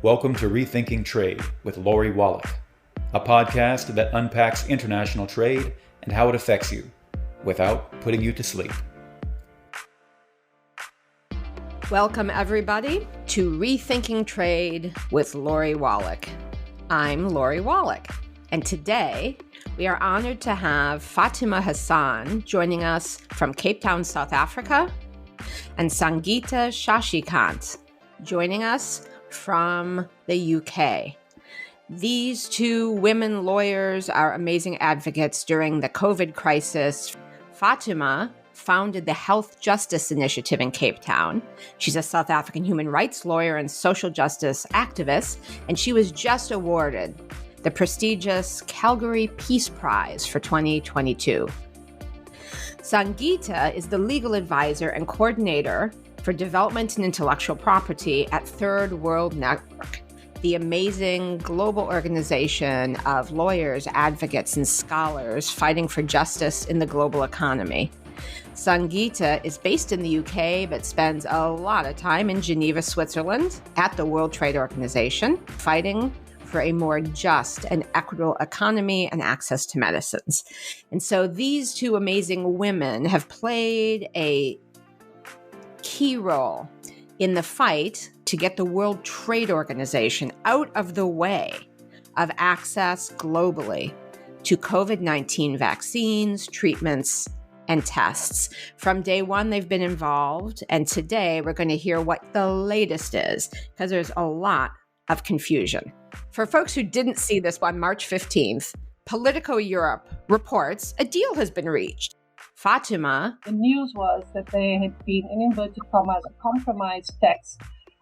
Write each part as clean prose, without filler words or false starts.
Welcome to Rethinking Trade with Lori Wallach, a podcast that unpacks international trade and how it affects you without putting you to sleep. Welcome, everybody, to Rethinking Trade with Lori Wallach. I'm Lori Wallach, and today we are honored to have Fatima Hassan joining us from Cape Town, South Africa, and Sangeeta Shashikant joining us from the UK. These two women lawyers are amazing advocates during the COVID crisis. Fatima founded the Health Justice Initiative in Cape Town. She's a South African human rights lawyer and social justice activist, and she was just awarded the prestigious Calgary Peace Prize for 2022. Sangeeta is the legal advisor and coordinator for development and intellectual property at Third World Network, the amazing global organization of lawyers, advocates, and scholars fighting for justice in the global economy. Sangeeta is based in the UK, but spends a lot of time in Geneva, Switzerland, at the World Trade Organization, fighting for a more just and equitable economy and access to medicines. And so these two amazing women have played a key role in the fight to get the World Trade Organization out of the way of access globally to COVID-19 vaccines, treatments, and tests. From day one, they've been involved, and today we're going to hear what the latest is, because there's a lot of confusion. For folks who didn't see this, on March 15th, Politico Europe reports a deal has been reached. Fatima. The news was that there had been, in inverted commas, a compromise text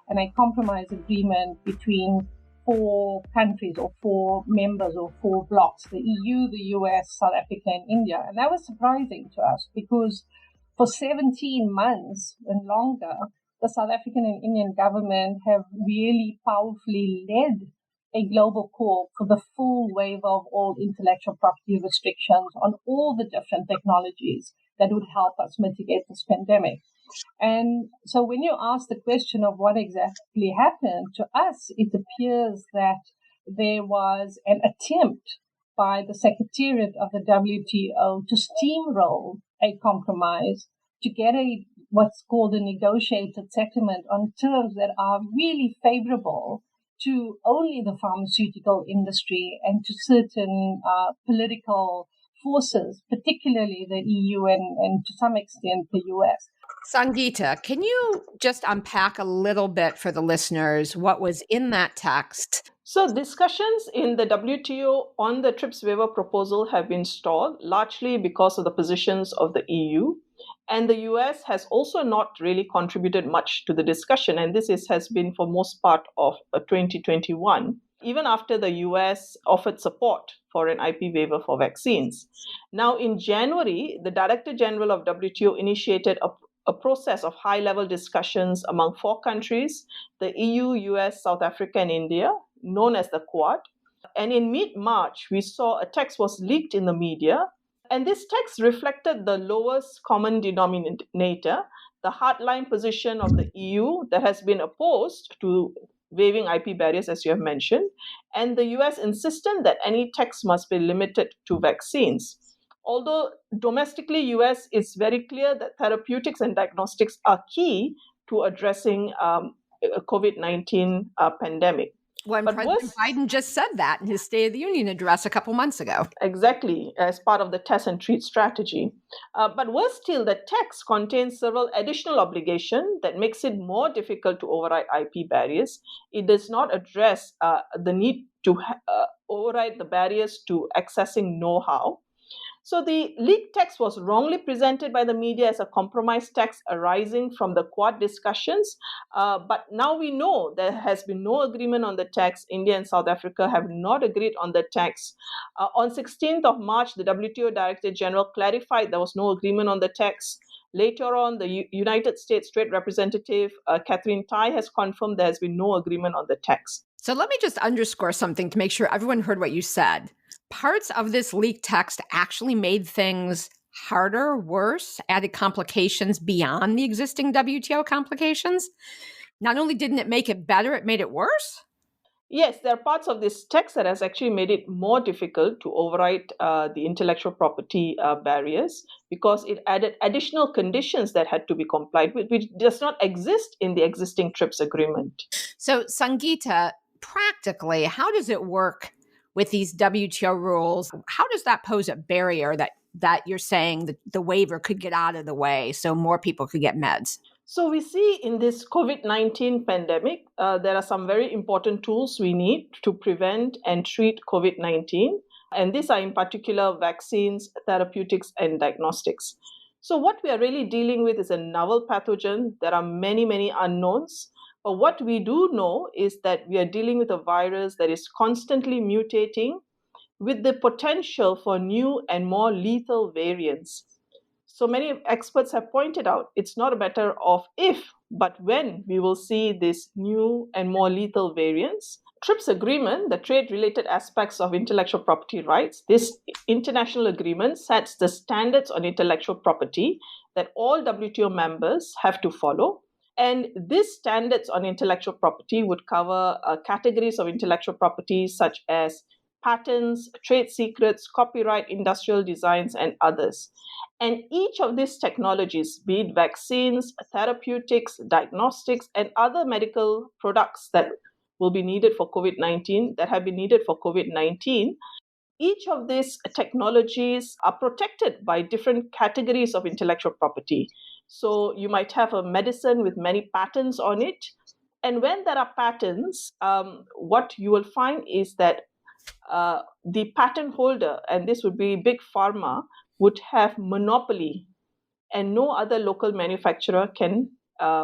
and a compromise agreement between four countries or four members or four blocs, the EU, the US, South Africa, and India. And that was surprising to us because for 17 months and longer, the South African and Indian government have really powerfully led a global call for the full waive of all intellectual property restrictions on all the different technologies that would help us mitigate this pandemic. And so when you ask the question of what exactly happened, to us, it appears that there was an attempt by the Secretariat of the WTO to steamroll a compromise to get what's called a negotiated settlement on terms that are really favorable to only the pharmaceutical industry and to certain political forces, particularly the EU and to some extent the US. Sangeeta, can you just unpack a little bit for the listeners what was in that text? So discussions in the WTO on the TRIPS waiver proposal have been stalled, largely because of the positions of the EU. And the US has also not really contributed much to the discussion. And this has been for most part of 2021, even after the US offered support for an IP waiver for vaccines. Now, in January, the Director General of WTO initiated a process of high-level discussions among four countries, the EU, US, South Africa, and India, known as the Quad. And in mid-March, we saw a text was leaked in the media. And this text reflected the lowest common denominator, the hardline position of the EU that has been opposed to waiving IP barriers, as you have mentioned, and the US insistent that any text must be limited to vaccines. Although domestically, US is very clear that therapeutics and diagnostics are key to addressing COVID-19 pandemic. When President Biden just said that in his State of the Union address a couple months ago. Exactly, as part of the test and treat strategy. But worse still, the text contains several additional obligations that makes it more difficult to override IP barriers. It does not address the need to override the barriers to accessing know-how. So the leaked text was wrongly presented by the media as a compromise text arising from the Quad discussions. But now we know there has been no agreement on the text. India and South Africa have not agreed on the text. On 16th of March, the WTO Director General clarified there was no agreement on the text. Later on, the United States Trade Representative Catherine Tai has confirmed there has been no agreement on the text. So let me just underscore something to make sure everyone heard what you said. Parts of this leaked text actually made things harder, worse, added complications beyond the existing WTO complications. Not only didn't it make it better, it made it worse? Yes, there are parts of this text that has actually made it more difficult to override the intellectual property barriers because it added additional conditions that had to be complied with, which does not exist in the existing TRIPS agreement. So, Sangeeta, practically, how does it work with these WTO rules? How does that pose a barrier that you're saying the waiver could get out of the way so more people could get meds? So we see in this COVID-19 pandemic, there are some very important tools we need to prevent and treat COVID-19. And these are in particular vaccines, therapeutics, and diagnostics. So what we are really dealing with is a novel pathogen. There are many, many unknowns. But what we do know is that we are dealing with a virus that is constantly mutating with the potential for new and more lethal variants. So many experts have pointed out it's not a matter of if, but when we will see these new and more lethal variants. TRIPS agreement, the trade-related aspects of intellectual property rights, this international agreement sets the standards on intellectual property that all WTO members have to follow. And these standards on intellectual property would cover categories of intellectual property such as patents, trade secrets, copyright, industrial designs, and others. And each of these technologies, be it vaccines, therapeutics, diagnostics, and other medical products that will be needed for COVID-19, that have been needed for COVID-19, each of these technologies are protected by different categories of intellectual property. So you might have a medicine with many patents on it. And when there are patents, what you will find is that the patent holder, and this would be big pharma, would have monopoly, and no other local manufacturer can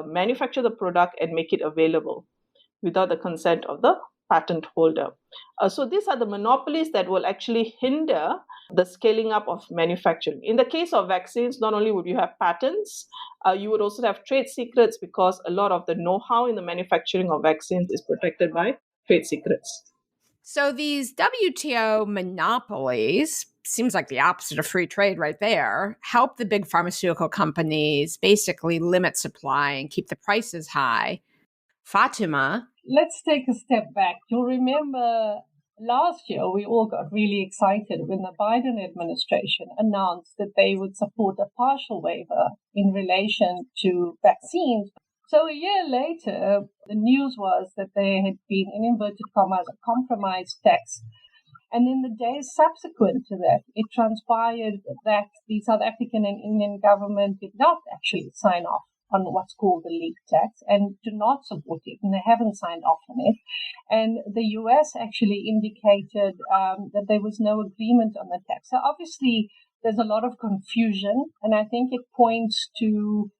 manufacture the product and make it available without the consent of the patent holder. So these are the monopolies that will actually hinder the scaling up of manufacturing. In the case of vaccines, not only would you have patents, you would also have trade secrets because a lot of the know-how in the manufacturing of vaccines is protected by trade secrets. So these WTO monopolies, seems like the opposite of free trade right there, help the big pharmaceutical companies basically limit supply and keep the prices high. Fatima? Let's take a step back. You'll remember last year we all got really excited when the Biden administration announced that they would support a partial waiver in relation to vaccines. So a year later, the news was that there had been, in inverted commas, a compromise text. And in the days subsequent to that, it transpired that the South African and Indian government did not actually sign off on what's called the leak tax and do not support it, and they haven't signed off on it. And the US actually indicated that there was no agreement on the tax. So obviously, there's a lot of confusion, and I think it points to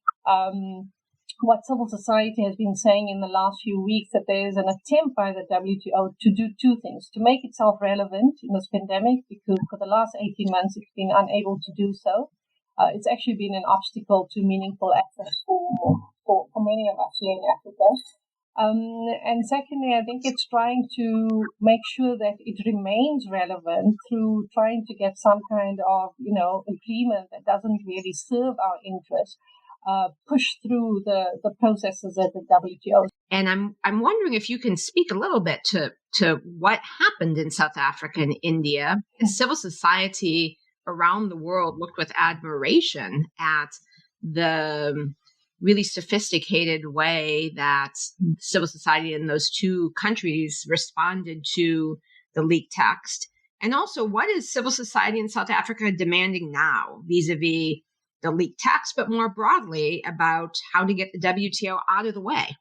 what civil society has been saying in the last few weeks, that there is an attempt by the WTO to do two things: to make itself relevant in this pandemic, because for the last 18 months it's been unable to do so. It's actually been an obstacle to meaningful access for many of us here in Africa. And secondly, I think it's trying to make sure that it remains relevant through trying to get some kind of, agreement that doesn't really serve our interests, push through the processes at the WTO. And I'm wondering if you can speak a little bit to what happened in South Africa and India. Civil society around the world looked with admiration at the really sophisticated way that civil society in those two countries responded to the leaked text. And also, what is civil society in South Africa demanding now vis-a-vis the leaked text, but more broadly about how to get the WTO out of the way?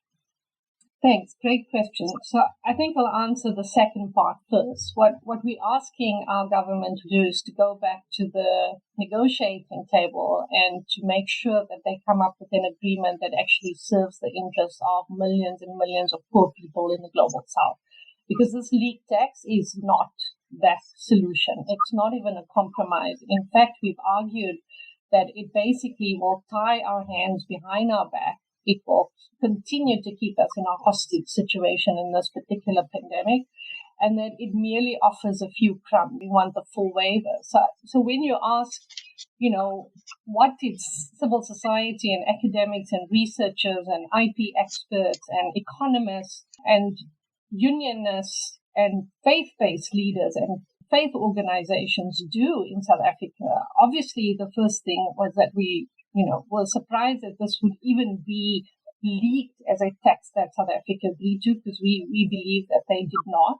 Thanks. Great question. So I think I'll answer the second part first. What we're asking our government to do is to go back to the negotiating table and to make sure that they come up with an agreement that actually serves the interests of millions and millions of poor people in the global south. Because this leaked text is not that solution. It's not even a compromise. In fact, we've argued that it basically will tie our hands behind our back. It will continue to keep us in a hostage situation in this particular pandemic, and that it merely offers a few crumbs. We want the full waiver. So when you ask, what did civil society and academics and researchers and IP experts and economists and unionists and faith-based leaders and faith organizations do in South Africa. Obviously, the first thing was that we, were surprised that this would even be leaked as a text that South Africa agreed to, because we believe that they did not.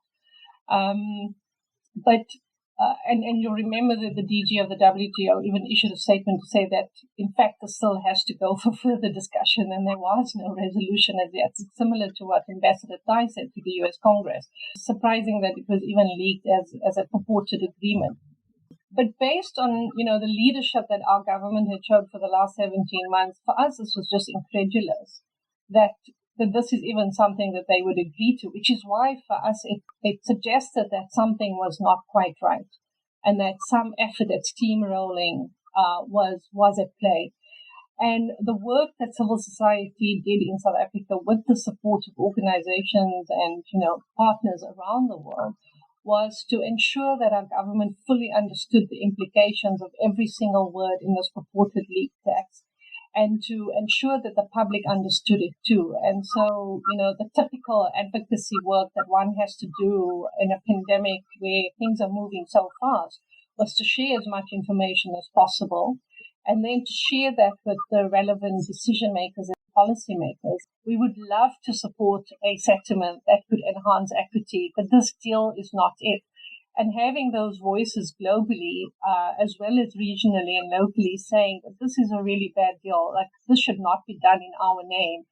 And you'll remember that the DG of the WTO even issued a statement to say that, in fact, this still has to go for further discussion, and there was no resolution as yet. It's similar to what Ambassador Tai said to the U.S. Congress. Surprising that it was even leaked as a purported agreement. But based on, the leadership that our government had shown for the last 17 months, for us, this was just incredulous that this is even something that they would agree to, which is why for us it suggested that something was not quite right and that some effort at steamrolling was at play. And the work that civil society did in South Africa with the support of organizations and, partners around the world was to ensure that our government fully understood the implications of every single word in this purported leaked text, and to ensure that the public understood it too. And so, the typical advocacy work that one has to do in a pandemic where things are moving so fast was to share as much information as possible, and then to share that with the relevant decision makers and policy makers. We would love to support a settlement that could enhance equity, but this deal is not it. And having those voices globally, as well as regionally and locally, saying that this is a really bad deal, like this should not be done in our name,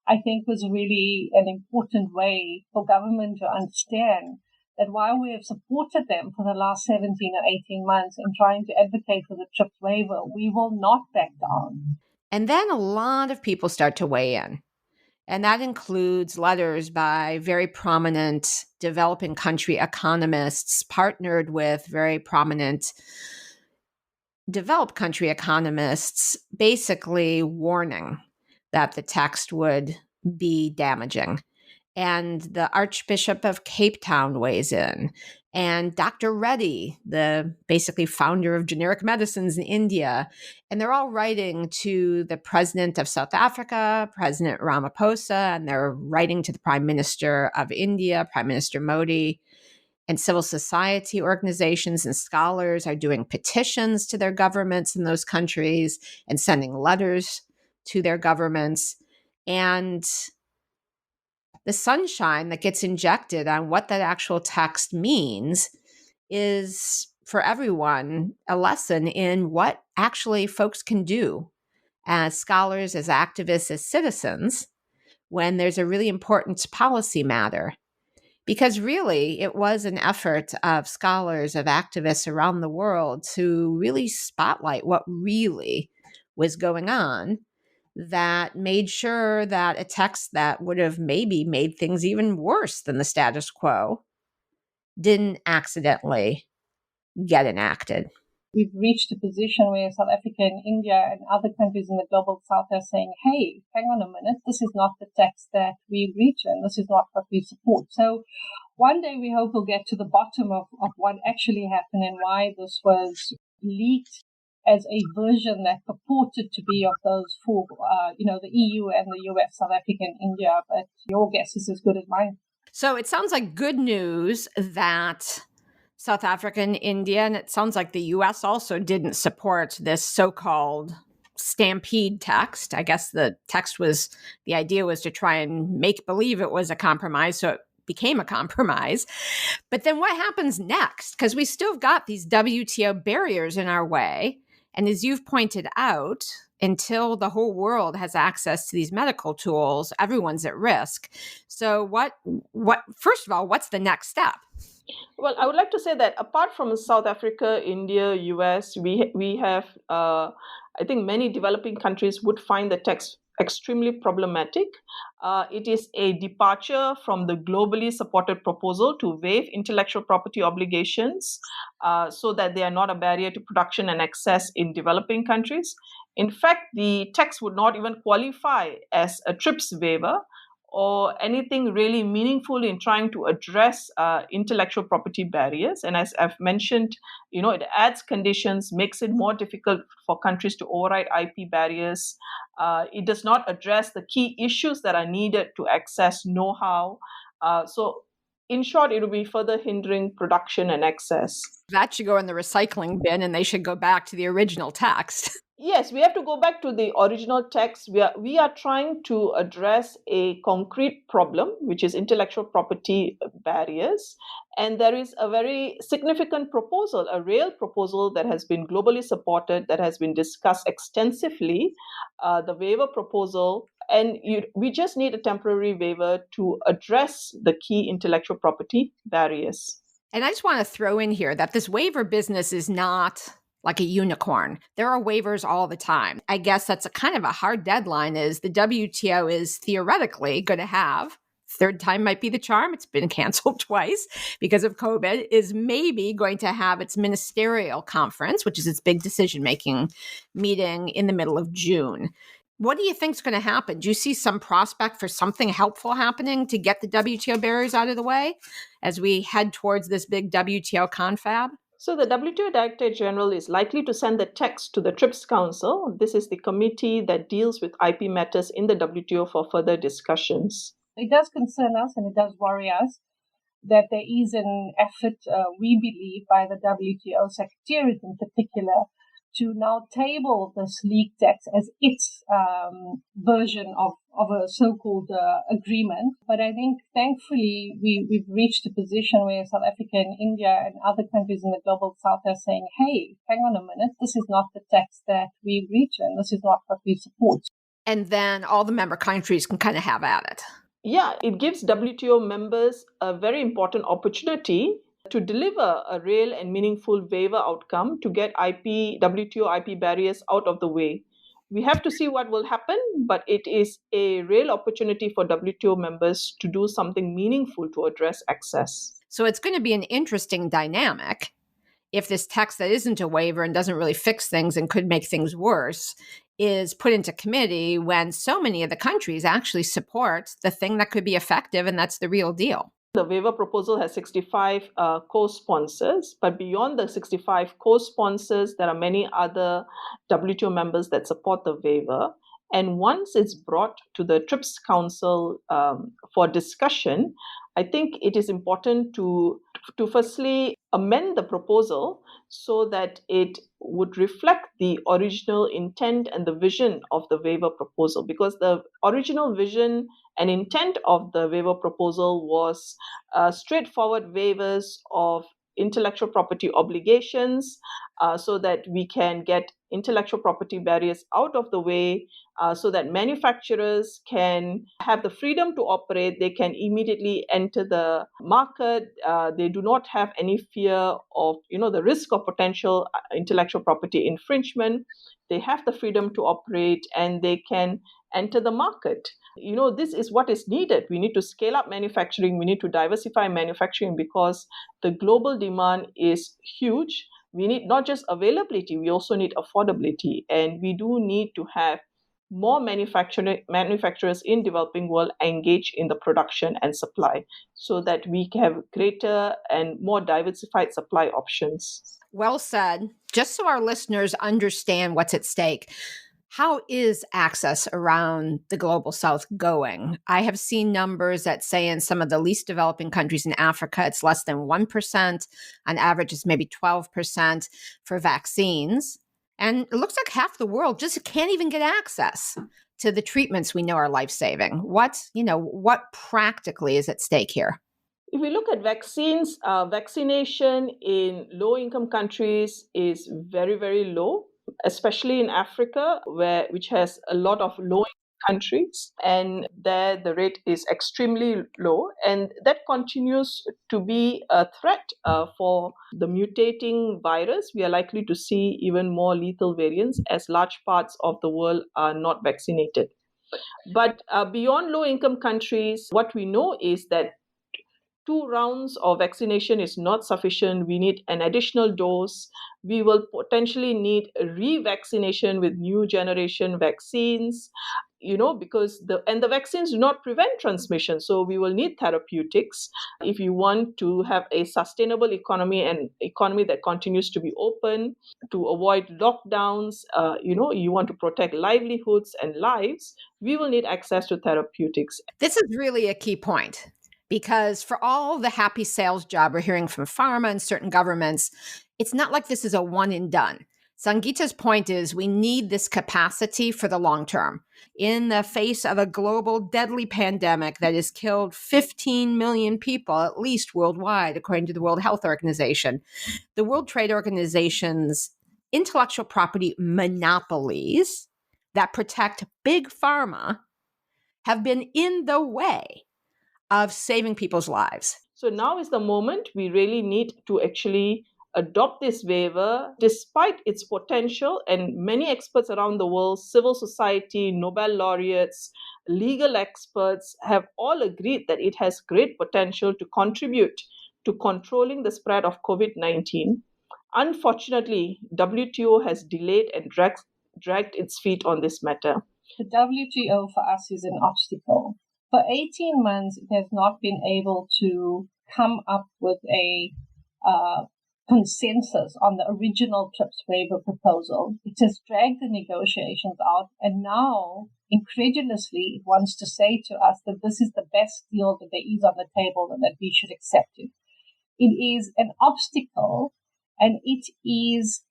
I think was really an important way for government to understand that while we have supported them for the last 17 or 18 months in trying to advocate for the TRIPS waiver, we will not back down. And then a lot of people start to weigh in. And that includes letters by very prominent developing country economists partnered with very prominent developed country economists, basically warning that the text would be damaging. And the Archbishop of Cape Town weighs in. And Dr. Reddy, the basically founder of generic medicines in India. And they're all writing to the president of South Africa, President Ramaphosa, and they're writing to the Prime Minister of India, Prime Minister Modi. And civil society organizations and scholars are doing petitions to their governments in those countries and sending letters to their governments. And the sunshine that gets injected on what that actual text means is, for everyone, a lesson in what actually folks can do as scholars, as activists, as citizens, when there's a really important policy matter. Because really, it was an effort of scholars, of activists around the world to really spotlight what really was going on, that made sure that a text that would have maybe made things even worse than the status quo didn't accidentally get enacted. We've reached a position where South Africa and India and other countries in the global south are saying, hey, hang on a minute, this is not the text that we agreed to, and this is not what we support. So one day we hope we'll get to the bottom of what actually happened and why this was leaked as a version that purported to be of those four, the EU and the US, South Africa and India. But your guess is as good as mine. So it sounds like good news that South Africa and India, and it sounds like the US also didn't support this so-called stampede text. I guess the idea was to try and make believe it was a compromise, so it became a compromise. But then what happens next? Because we still got these WTO barriers in our way. And as you've pointed out, until the whole world has access to these medical tools, everyone's at risk. So first of all, what's the next step? Well, I would like to say that apart from South Africa, India, US, we have, I think many developing countries would find the text extremely problematic. It is a departure from the globally supported proposal to waive intellectual property obligations so that they are not a barrier to production and access in developing countries. In fact, the text would not even qualify as a TRIPS waiver or anything really meaningful in trying to address intellectual property barriers. And as I've mentioned, it adds conditions, makes it more difficult for countries to override IP barriers. It does not address the key issues that are needed to access know-how. So in short, it will be further hindering production and access. That should go in the recycling bin and they should go back to the original text. Yes, we have to go back to the original text. We are trying to address a concrete problem, which is intellectual property barriers. And there is a very significant proposal, a real proposal that has been globally supported, that has been discussed extensively, the waiver proposal. And we just need a temporary waiver to address the key intellectual property barriers. And I just want to throw in here that this waiver business is not like a unicorn. There are waivers all the time. I guess that's a kind of a hard deadline is the WTO is theoretically going to have, third time might be the charm, it's been canceled twice because of COVID, is maybe going to have its ministerial conference, which is its big decision-making meeting in the middle of June. What do you think is going to happen? Do you see some prospect for something helpful happening to get the WTO barriers out of the way as we head towards this big WTO confab? So the WTO Director General is likely to send the text to the TRIPS Council. This is the committee that deals with IP matters in the WTO for further discussions. It does concern us and it does worry us that there is an effort, we believe, by the WTO Secretariat in particular, to now table this leaked text as its version of a so-called agreement. But I think, thankfully, we've reached a position where South Africa and India and other countries in the global south are saying, hey, hang on a minute, this is not the text that we agreed to, and this is not what we support. And then all the member countries can kind of have at it. Yeah, it gives WTO members a very important opportunity to deliver a real and meaningful waiver outcome to get WTO IP barriers out of the way. We have to see what will happen, but it is a real opportunity for WTO members to do something meaningful to address access. So it's going to be an interesting dynamic if this text that isn't a waiver and doesn't really fix things and could make things worse is put into committee when so many of the countries actually support the thing that could be effective, and that's the real deal. The waiver proposal has 65 co-sponsors, but beyond the 65 co-sponsors, there are many other WTO members that support the waiver. And once it's brought to the TRIPS Council for discussion, I think it is important to firstly amend the proposal so that it would reflect the original intent and the vision of the waiver proposal, because the original vision and intent of the waiver proposal was straightforward waivers of intellectual property obligations so that we can get intellectual property barriers out of the way so that manufacturers can have the freedom to operate. They can immediately enter the market. They do not have any fear of, the risk of potential intellectual property infringement. They have the freedom to operate and they can enter the market. This is what is needed. We need to scale up manufacturing. We need to diversify manufacturing because the global demand is huge. We need not just availability, we also need affordability. And we do need to have more manufacturers in developing world engage in the production and supply so that we can have greater and more diversified supply options. Well said. Just so our listeners understand what's at stake, how is access around the global south going? I have seen numbers that say in some of the least developing countries in Africa, it's less than 1%. On average, it's maybe 12% for vaccines. And it looks like half the world just can't even get access to the treatments we know are life-saving. What practically is at stake here? If we look at vaccines, vaccination in low-income countries is very, very low, especially in Africa, which has a lot of low-income countries, and there the rate is extremely low, and that continues to be a threat for the mutating virus. We are likely to see even more lethal variants as large parts of the world are not vaccinated. But beyond low-income countries, what we know is that 2 rounds of vaccination is not sufficient. We need an additional dose. We will potentially need revaccination with new generation vaccines, because the vaccines do not prevent transmission. So we will need therapeutics if you want to have a sustainable economy and economy that continues to be open, to avoid lockdowns. You want to protect livelihoods and lives. We will need access to therapeutics. This is really a key point. Because for all the happy sales job we're hearing from pharma and certain governments, it's not like this is a one and done. Sangeeta's point is we need this capacity for the long term. In the face of a global deadly pandemic that has killed 15 million people, at least worldwide, according to the World Health Organization, the World Trade Organization's intellectual property monopolies that protect big pharma have been in the way of saving people's lives. So now is the moment we really need to actually adopt this waiver despite its potential. And many experts around the world, civil society, Nobel laureates, legal experts have all agreed that it has great potential to contribute to controlling the spread of COVID-19. Unfortunately, WTO has delayed and dragged its feet on this matter. The WTO for us is an obstacle. For 18 months, it has not been able to come up with a consensus on the original TRIPS waiver proposal. It has dragged the negotiations out, and now, incredulously, it wants to say to us that this is the best deal that there is on the table and that we should accept it. It is an obstacle, and it is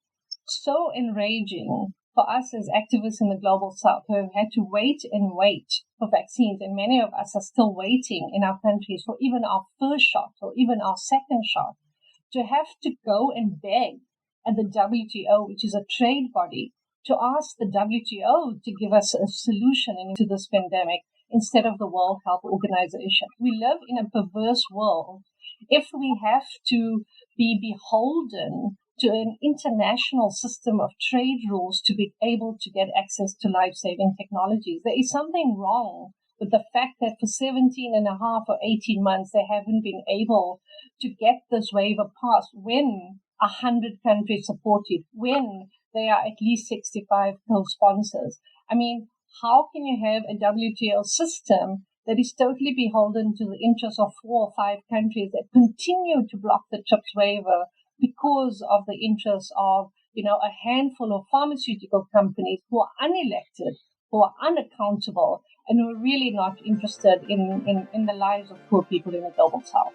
so enraging for us as activists in the global south who have had to wait and wait for vaccines, and many of us are still waiting in our countries for even our first shot or even our second shot, to have to go and beg at the WTO, which is a trade body, to ask the WTO to give us a solution into this pandemic instead of the World Health Organization. We live in a perverse world if we have to be beholden to an international system of trade rules to be able to get access to life-saving technologies. There is something wrong with the fact that for 17 and a half or 18 months, they haven't been able to get this waiver passed when 100 countries support it, when there are at least 65 co-sponsors. I mean, how can you have a WTO system that is totally beholden to the interests of 4 or 5 countries that continue to block the TRIPS waiver because of the interests of, a handful of pharmaceutical companies who are unelected, who are unaccountable, and who are really not interested in the lives of poor people in the global south?